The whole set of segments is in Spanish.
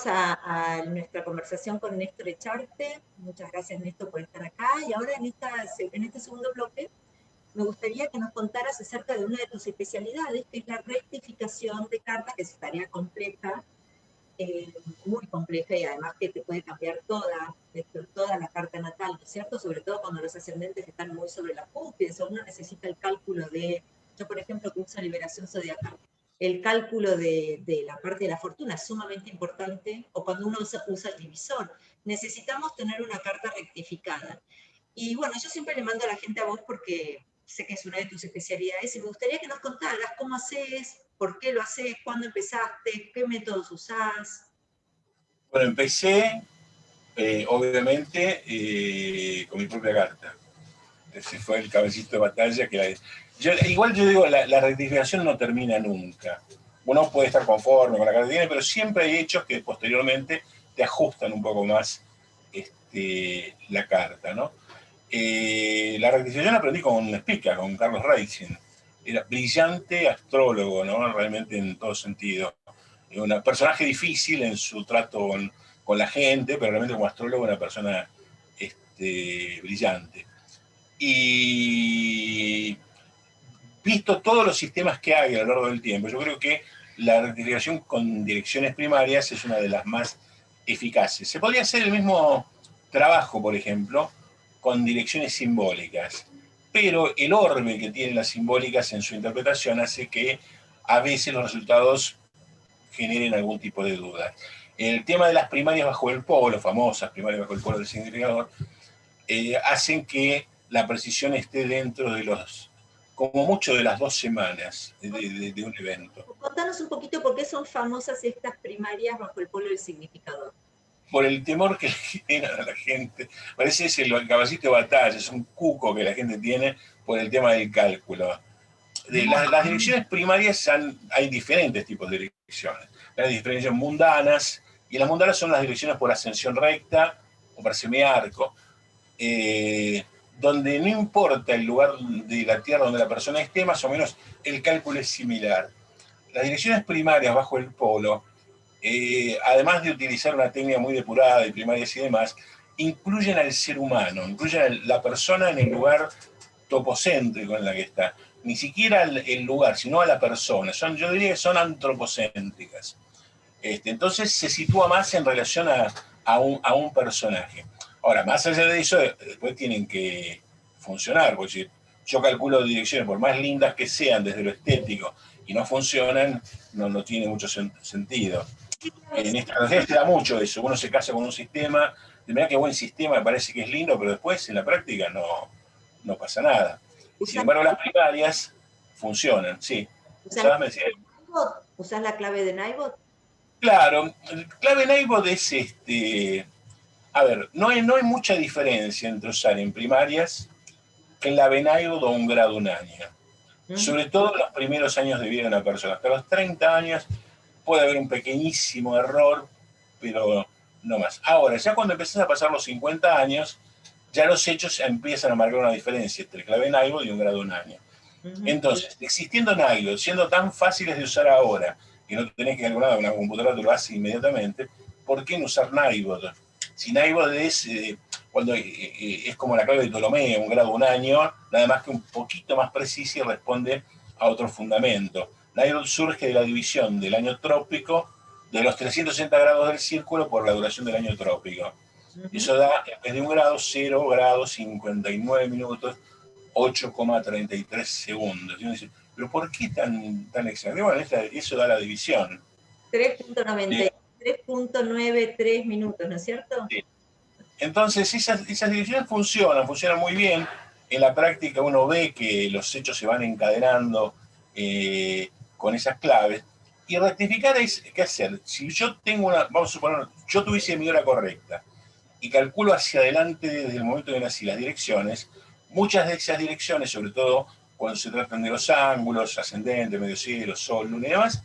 Volvemos a nuestra conversación con Néstor Echarte. Muchas gracias, Néstor, por estar acá. Y ahora en este segundo bloque, me gustaría que nos contaras acerca de una de tus especialidades, que es la rectificación de cartas, que es tarea compleja, muy compleja y además que te puede cambiar toda la carta natal, ¿no es cierto? Sobre todo cuando los ascendentes están muy sobre la cúspide, uno necesita el cálculo yo por ejemplo que uso liberación zodiacal, el cálculo de la parte de la fortuna es sumamente importante, o cuando uno usa el divisor, necesitamos tener una carta rectificada. Y bueno, yo siempre le mando a la gente a vos porque sé que es una de tus especialidades y me gustaría que nos contaras cómo haces, por qué lo haces, cuándo empezaste, qué métodos usás. Bueno, empecé, obviamente, con mi propia carta. Ese fue el cabecito de batalla. Igual yo digo, la rectificación no termina nunca. Uno puede estar conforme con la carta que tiene, pero siempre hay hechos que posteriormente te ajustan un poco más la carta, ¿no? La rectificación la aprendí con Spica, con Carlos Reichin. Era brillante astrólogo, ¿no? Realmente en todo sentido. Un personaje difícil en su trato con la gente, pero realmente como astrólogo una persona brillante. Y visto todos los sistemas que hay a lo largo del tiempo, yo creo que la rectificación con direcciones primarias es una de las más eficaces. Se podría hacer el mismo trabajo, por ejemplo, con direcciones simbólicas, pero el orbe que tienen las simbólicas en su interpretación hace que a veces los resultados generen algún tipo de duda. El tema de las primarias bajo el polo, famosas primarias bajo el polo del significador, hacen que la precisión esté dentro de como mucho de las 2 semanas de un evento. Contanos un poquito por qué son famosas estas primarias bajo el polo del significador. Por el temor que le generan a la gente. Parece ese el caballito de batalla, es un cuco que la gente tiene por el tema del cálculo. Las direcciones primarias hay diferentes tipos de direcciones. Hay direcciones mundanas, y las mundanas son las direcciones por ascensión recta o por semiarco, donde no importa el lugar de la Tierra donde la persona esté, más o menos el cálculo es similar. Las direcciones primarias bajo el polo, además de utilizar una técnica muy depurada de primarias y demás, incluyen al ser humano, incluyen a la persona en el lugar topocéntrico en la que está. Ni siquiera el lugar, sino a la persona. Yo diría que son antropocéntricas. Entonces se sitúa más en relación a un personaje. Ahora, más allá de eso, después tienen que funcionar, porque si yo calculo direcciones, por más lindas que sean desde lo estético, y no funcionan, no tiene mucho sentido. En esta realidad se da mucho eso. Uno se casa con un sistema, de manera que buen sistema, me parece que es lindo, pero después en la práctica no pasa nada. Sin embargo, las primarias funcionan, sí. ¿Usás la clave de Naibot? Claro, el clave Naibot es a ver, no hay mucha diferencia entre usar en primarias clave Naibot o un grado un año. Sobre todo en los primeros años de vida de una persona. Hasta los 30 años puede haber un pequeñísimo error, pero no más. Ahora, ya cuando empezás a pasar los 50 años, ya los hechos empiezan a marcar una diferencia entre clave Naibot y un grado un año. Entonces, existiendo Naibot, siendo tan fáciles de usar ahora, que no tenés que calcular, una computadora te lo hace inmediatamente, ¿por qué no usar Naibot? Si Naibot es como la clave de Ptolomeo, un grado un año, nada más que un poquito más precisa y responde a otro fundamento. Naibot surge de la división del año trópico de los 360 grados del círculo por la duración del año trópico. Eso da, en vez de un grado, 0 grados 59 minutos 8,33 segundos. Y uno dice, ¿pero por qué tan exacto? Bueno, eso da la división. 3.93 minutos, ¿no es cierto? Sí. Entonces, esas divisiones funcionan muy bien. En la práctica uno ve que los hechos se van encadenando con esas claves. Y rectificar es, ¿qué hacer? Si yo tengo vamos a suponer, yo tuviese mi hora correcta y calculo hacia adelante desde el momento que nací las direcciones, muchas de esas direcciones, sobre todo cuando se tratan de los ángulos, ascendente, medio cielo, sol, luna y demás,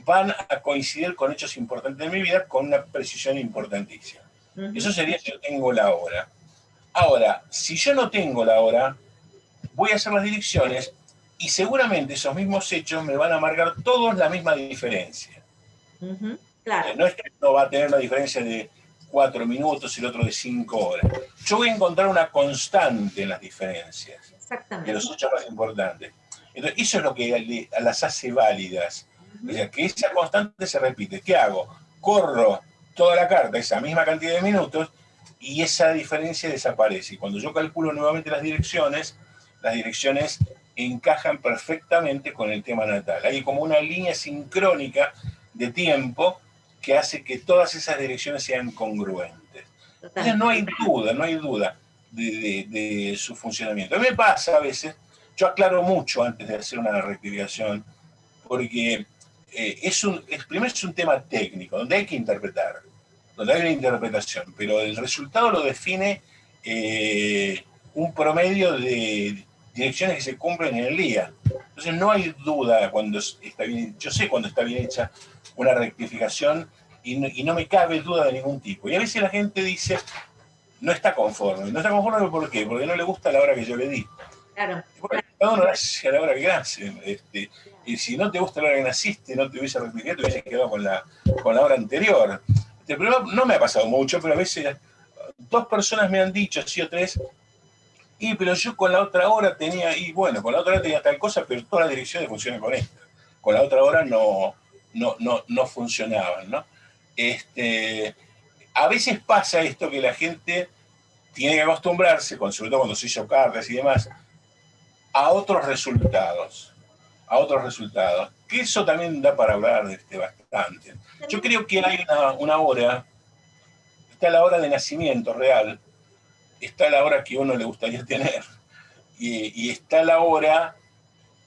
van a coincidir con hechos importantes de mi vida con una precisión importantísima. Eso sería si yo tengo la hora. Ahora, si yo no tengo la hora, voy a hacer las direcciones y seguramente esos mismos hechos me van a marcar todos la misma diferencia. Claro. No es que uno va a tener una diferencia de 4 minutos y el otro de 5 horas. Yo voy a encontrar una constante en las diferencias de los hechos más importantes. Entonces, eso es lo que las hace válidas. O sea, que esa constante se repite. ¿Qué hago? Corro toda la carta, esa misma cantidad de minutos, y esa diferencia desaparece. Y cuando yo calculo nuevamente las direcciones encajan perfectamente con el tema natal. Hay como una línea sincrónica de tiempo que hace que todas esas direcciones sean congruentes. Entonces no hay duda de su funcionamiento. A mí me pasa a veces, yo aclaro mucho antes de hacer una rectificación, porque primero es un tema técnico, donde hay que interpretar, donde hay una interpretación, pero el resultado lo define un promedio de direcciones que se cumplen en el día. Entonces no hay duda cuando está bien, yo sé cuando está bien hecha una rectificación y no me cabe duda de ningún tipo. Y a veces la gente dice, no está conforme. No está conforme ¿por qué? Porque no le gusta la hora que yo le di. Claro. Bueno, cada uno nace a la hora que nace. Y si no te gusta la hora que naciste, no te hubiese rectificado, te hubiese quedado con la hora anterior. Pero no me ha pasado mucho, pero a veces 2 personas me han dicho, sí o 3, pero yo con la otra hora tenía, con la otra hora tenía tal cosa, pero todas las direcciones funcionan con esta. Con la otra hora no funcionaban, ¿no? A veces pasa esto que la gente tiene que acostumbrarse, sobre todo cuando se hizo cartas y demás, a otros resultados. Que eso también da para hablar bastante. Yo creo que hay una hora, está la hora de nacimiento real, está la hora que uno le gustaría tener, y está la hora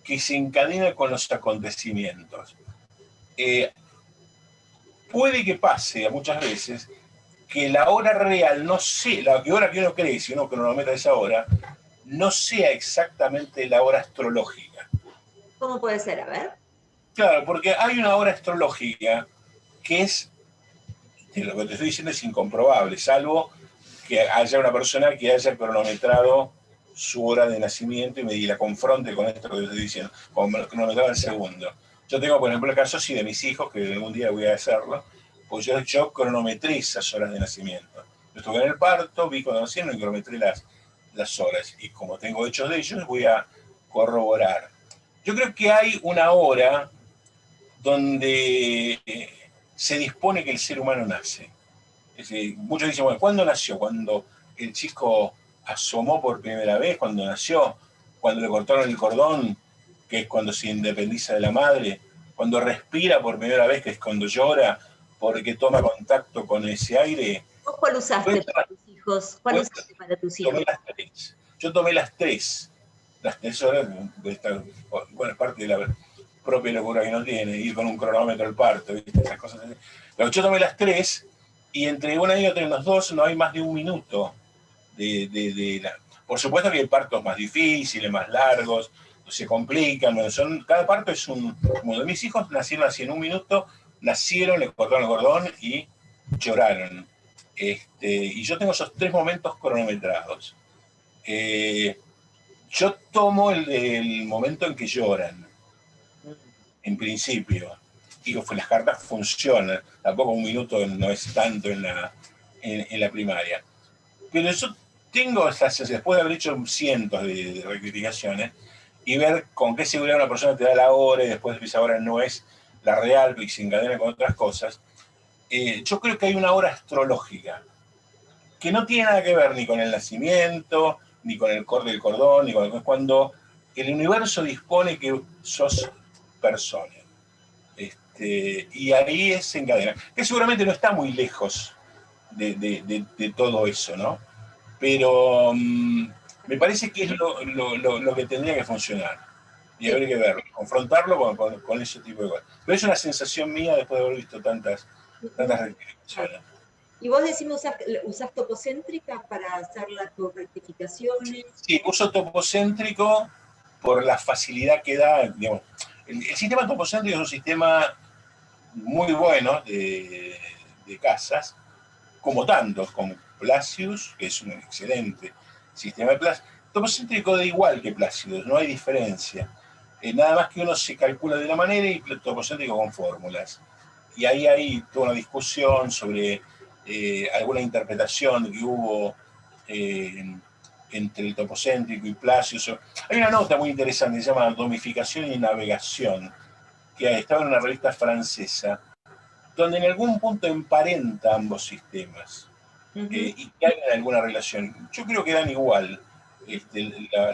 que se encadena con los acontecimientos. Puede que pase muchas veces que la hora real no sea, la hora que uno cree, si uno cronometra esa hora, no sea exactamente la hora astrológica. ¿Cómo puede ser? A ver. Claro, porque hay una hora astrológica que es, lo que te estoy diciendo es incomprobable, salvo que haya una persona que haya cronometrado su hora de nacimiento y la confronte con esto que te estoy diciendo, como cronometrado el segundo. Yo tengo, por ejemplo, el caso de mis hijos, que algún día voy a hacerlo, pues yo cronometré esas horas de nacimiento. Yo estuve en el parto, vi cuando nacieron y cronometré las horas. Y como tengo hechos de ellos, voy a corroborar. Yo creo que hay una hora donde se dispone que el ser humano nace. Es decir, muchos dicen, bueno, ¿cuándo nació? Cuando el chico asomó por primera vez, cuando nació, cuando le cortaron el cordón, que es cuando se independiza de la madre, cuando respira por primera vez, que es cuando llora, porque toma contacto con ese aire. ¿Vos cuál usaste para tus hijos? ¿Cuál usaste para tus hijos? Tomé las 3. Yo tomé las 3. Las 3 horas, bueno, es parte de la propia locura que no tiene, ir con un cronómetro al parto, ¿viste? Esas cosas así. Pero yo tomé las 3 y entre una y otra, en los dos, no hay más de un minuto Por supuesto que hay partos más difíciles, más largos, se complican, cada parto es un mundo. Mis hijos nacieron así en un minuto, le cortaron el cordón y lloraron. Y yo tengo esos 3 momentos cronometrados. Yo tomo el momento en que lloran, en principio. Digo, las cartas funcionan, tampoco un minuto no es tanto en la primaria. Pero yo tengo, después de haber hecho cientos de rectificaciones, y ver con qué seguridad una persona te da la hora y después esa hora no es la real y se encadena con otras cosas, yo creo que hay una hora astrológica que no tiene nada que ver ni con el nacimiento, ni con el corte del cordón, ni con cuando el universo dispone que sos persona. Y ahí se encadena. Que seguramente no está muy lejos de todo eso, ¿no? Pero me parece que es lo que tendría que funcionar. Y habría que verlo, confrontarlo con ese tipo de cosas. Pero es una sensación mía después de haber visto tantas rectificaciones. ¿Y vos decimos usás topocéntrica para hacer tus rectificaciones? Sí, uso topocéntrico por la facilidad que da, digamos. El sistema topocéntrico es un sistema muy bueno de casas, como tantos, como Placius, que es un excelente sistema de Placius. Topocéntrico da igual que Placius, no hay diferencia. Nada más que uno se calcula de una manera y topocéntrico con fórmulas. y ahí hay toda una discusión sobre alguna interpretación que hubo entre el topocéntrico y Palacio. Hay una nota muy interesante que se llama Domificación y Navegación, que estaba en una revista francesa, donde en algún punto emparenta ambos sistemas y que hay alguna relación. Yo creo que dan igual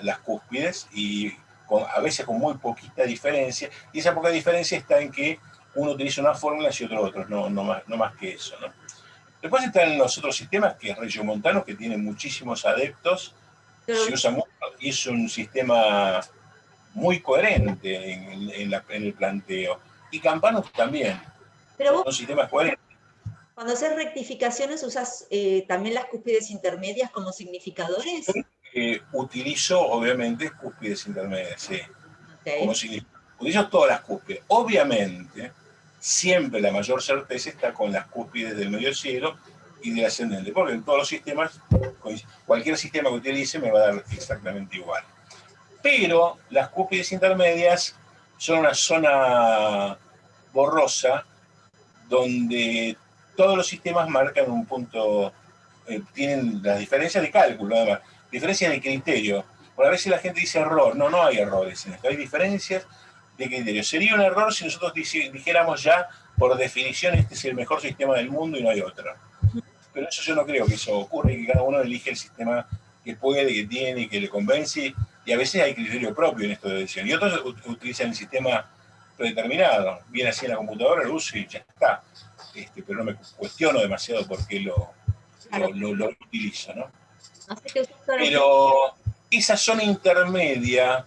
las cúspides y a veces con muy poquita diferencia, y esa poca diferencia está en que uno utiliza unas fórmulas y otro, no más que eso, ¿no? Después están los otros sistemas, que es Regiomontano, que tiene muchísimos adeptos, se usa mucho, y es un sistema muy coherente en el planteo. Y Campanus también, Pero vos, son sistemas coherentes. cuando haces rectificaciones, ¿usas también las cúspides intermedias como significadores? Utilizo, obviamente, cúspides intermedias, sí. Okay. Utilizo todas las cúspides. Obviamente, siempre la mayor certeza está con las cúspides del medio cielo y del ascendente, porque en todos los sistemas, cualquier sistema que utilice me va a dar exactamente igual. Pero las cúspides intermedias son una zona borrosa donde todos los sistemas marcan un punto, tienen las diferencias de cálculo, además, diferencias de criterio. Por a veces la gente dice error, no hay errores en esto, hay diferencias de criterio. Sería un error si nosotros dijéramos ya, por definición, este es el mejor sistema del mundo y no hay otro. Pero eso yo no creo que eso ocurra, y que cada uno elige el sistema que puede, que tiene, que le convence, y a veces hay criterio propio en esto de decisión. Y otros utilizan el sistema predeterminado, viene así en la computadora, lo uso y ya está. Pero no me cuestiono demasiado por qué lo utilizo, ¿no? Pero esa zona intermedia,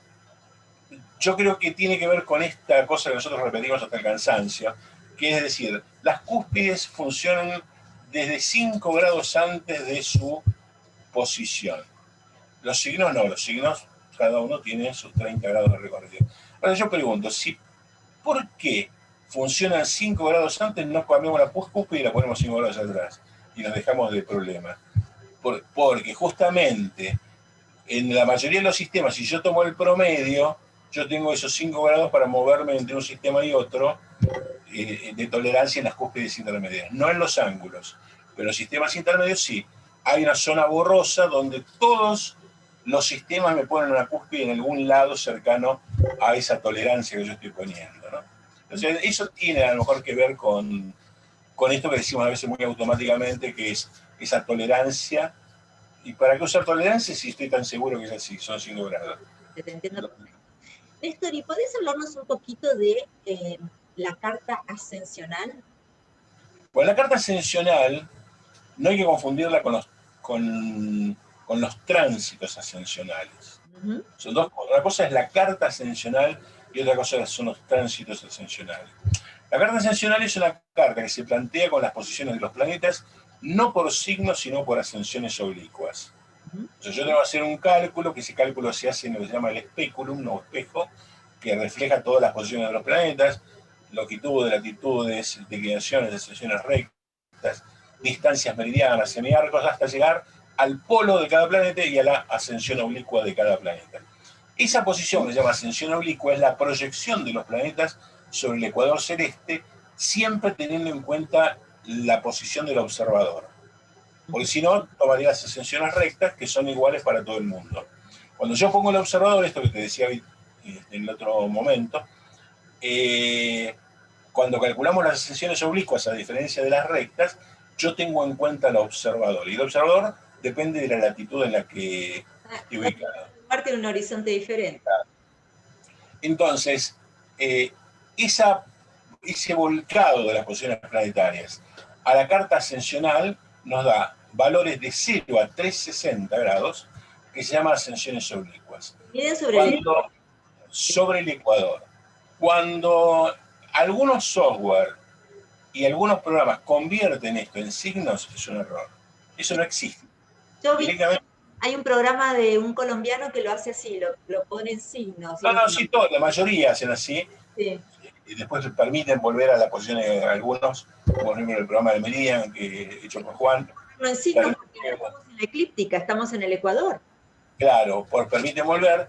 yo creo que tiene que ver con esta cosa que nosotros repetimos hasta el cansancio, que es decir, las cúspides funcionan desde 5 grados antes de su posición. Los signos no, los signos cada uno tiene sus 30 grados de recorrido. Ahora yo pregunto, ¿por qué funcionan 5 grados antes, no cambiamos la cúspide y la ponemos 5 grados atrás y nos dejamos de problemas? Porque justamente en la mayoría de los sistemas, si yo tomo el promedio, yo tengo esos 5 grados para moverme entre un sistema y otro de tolerancia en las cúspides intermedias, no en los ángulos, pero en los sistemas intermedios sí. Hay una zona borrosa donde todos los sistemas me ponen una cúspide en algún lado cercano a esa tolerancia que yo estoy poniendo, ¿no? Entonces, eso tiene a lo mejor que ver con esto que decimos a veces muy automáticamente, que es esa tolerancia. ¿Y para qué usar tolerancia si estoy tan seguro que es así? Son 5 grados. Te entiendo. Néstor, ¿y podés hablarnos un poquito de la carta ascensional? Bueno, la carta ascensional no hay que confundirla con los tránsitos ascensionales. Son dos cosas. Una cosa es la carta ascensional y otra cosa son los tránsitos ascensionales. La carta ascensional es una carta que se plantea con las posiciones de los planetas, no por signos, sino por ascensiones oblicuas. Entonces yo tengo que hacer un cálculo, que ese cálculo se hace en lo que se llama el speculum, o espejo, que refleja todas las posiciones de los planetas, longitudes, latitudes, declinaciones, ascensiones rectas, distancias meridianas, semiarcos, hasta llegar al polo de cada planeta y a la ascensión oblicua de cada planeta. Esa posición que se llama ascensión oblicua es la proyección de los planetas sobre el ecuador celeste, siempre teniendo en cuenta la posición del observador. Porque si no, tomaría las ascensiones rectas que son iguales para todo el mundo. Cuando yo pongo el observador, esto que te decía en el otro momento, cuando calculamos las ascensiones oblicuas, a diferencia de las rectas, yo tengo en cuenta el observador. Y el observador depende de la latitud en la que estoy ubicado. Parte de un horizonte diferente. Entonces, ese volcado de las posiciones planetarias a la carta ascensional nos da valores de 0 a 360 grados, que se llaman ascensiones oblicuas. Miden sobre el ecuador. Cuando algunos software y algunos programas convierten esto en signos, es un error. Eso no existe. Yo vi, hay un programa de un colombiano que lo hace así, lo pone en signos. Sí, la mayoría hacen así. Sí. Y después permiten volver a la posición de algunos, por ejemplo el programa de Meridian, hecho por Juan. No en signos, porque no estamos en la eclíptica, estamos en el Ecuador. Claro, permiten volver,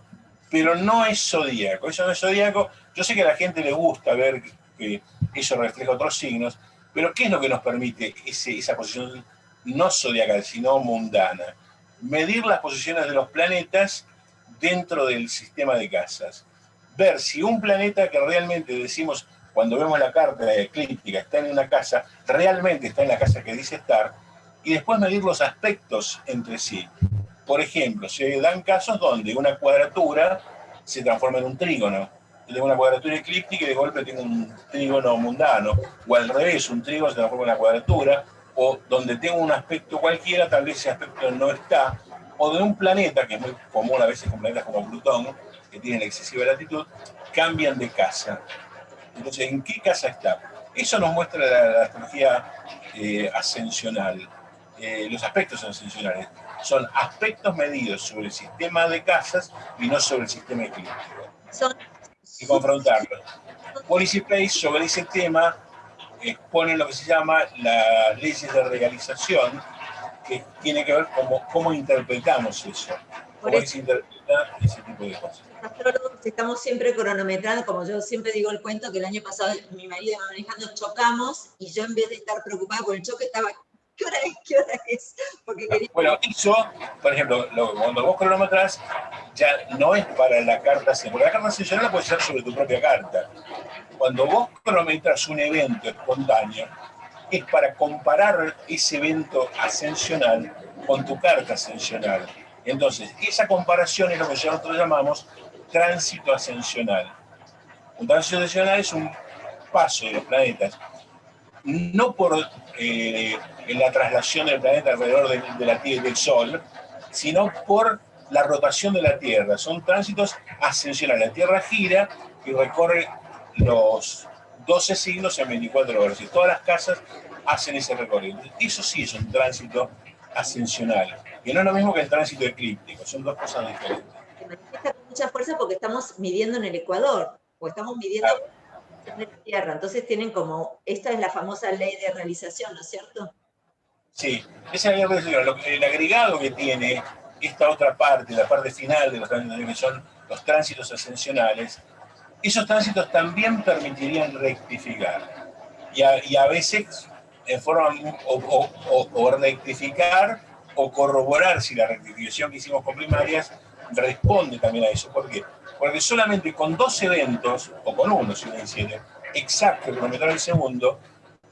pero no es zodíaco. Eso no es zodíaco. Yo sé que a la gente le gusta ver que eso refleja otros signos, pero ¿qué es lo que nos permite esa posición no zodiacal, sino mundana? Medir las posiciones de los planetas dentro del sistema de casas. Ver si un planeta que realmente decimos, cuando vemos la carta eclíptica, está en una casa, realmente está en la casa que dice estar, y después medir los aspectos entre sí. Por ejemplo, se dan casos donde una cuadratura se transforma en un trígono. Yo tengo una cuadratura eclíptica y de golpe tengo un trígono mundano, o al revés, un trígono se transforma en una cuadratura, o donde tengo un aspecto cualquiera, tal vez ese aspecto no está, o de un planeta, que es muy común a veces con planetas como Plutón, que tienen excesiva latitud, cambian de casa. Entonces, ¿en qué casa está? Eso nos muestra la astrología ascensional, los aspectos ascensionales. Son aspectos medidos sobre el sistema de casas y no sobre el sistema eclíptico. Son Y confrontarlos. Policy Place sobre ese tema expone lo que se llama las leyes de realización, que tiene que ver con cómo interpretamos eso, cómo se interpreta ese tipo de cosas. Los astrólogos estamos siempre cronometrando, como yo siempre digo el cuento, que el año pasado mi marido iba manejando, chocamos, y yo en vez de estar preocupada por el choque estaba, ¿qué hora es? ¿Qué hora es? Porque quería... Bueno, eso, por ejemplo, cuando vos cronometras, ya no es para la carta, porque la carta ascensional la puedes hacer sobre tu propia carta. Cuando vos cronometras un evento espontáneo, es para comparar ese evento ascensional con tu carta ascensional. Entonces, esa comparación es lo que nosotros llamamos tránsito ascensional. Un tránsito ascensional es un paso de los planetas, no por la traslación del planeta alrededor de la Tierra y del Sol, sino por la rotación de la Tierra. Son tránsitos ascensionales. La Tierra gira y recorre los 12 signos en 24 horas. Y todas las casas hacen ese recorrido. Eso sí es un tránsito ascensional. Y no es lo mismo que el tránsito eclíptico. Son dos cosas diferentes. Se manifiesta con mucha fuerza porque estamos midiendo en el Ecuador, o estamos midiendo en la Tierra. Entonces tienen como, esta es la famosa ley de realización, ¿no es cierto? Sí, esa es el agregado que tiene esta otra parte, la parte final de los tránsitos, que son los tránsitos ascensionales. Esos tránsitos también permitirían rectificar. Y a veces en forma o rectificar o corroborar si la rectificación que hicimos con primarias responde también a eso. ¿Por qué? Porque solamente con 2 eventos, o con uno, si uno hiciera, exacto, cronometrar el segundo,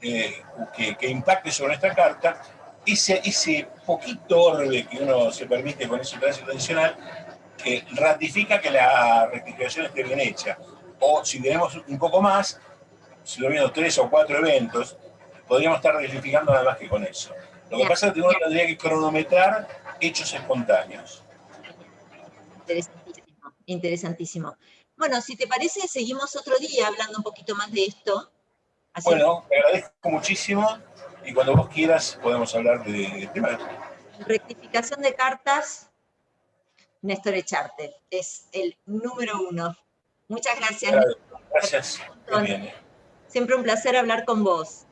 que impacte sobre nuestra carta, ese poquito orbe que uno se permite con ese tránsito adicional, ratifica que la rectificación esté bien hecha. O si tenemos un poco más, si lo viendo 3 o 4 eventos, podríamos estar rectificando nada más que con eso. Lo que pasa es que uno tendría que cronometrar hechos espontáneos. Interesantísimo, interesantísimo. Bueno, si te parece, seguimos otro día hablando un poquito más de esto. Bueno, te agradezco muchísimo y cuando vos quieras podemos hablar de tema. Rectificación de cartas, Néstor Echarte, es el número 1. Muchas gracias. Gracias. Siempre un placer hablar con vos.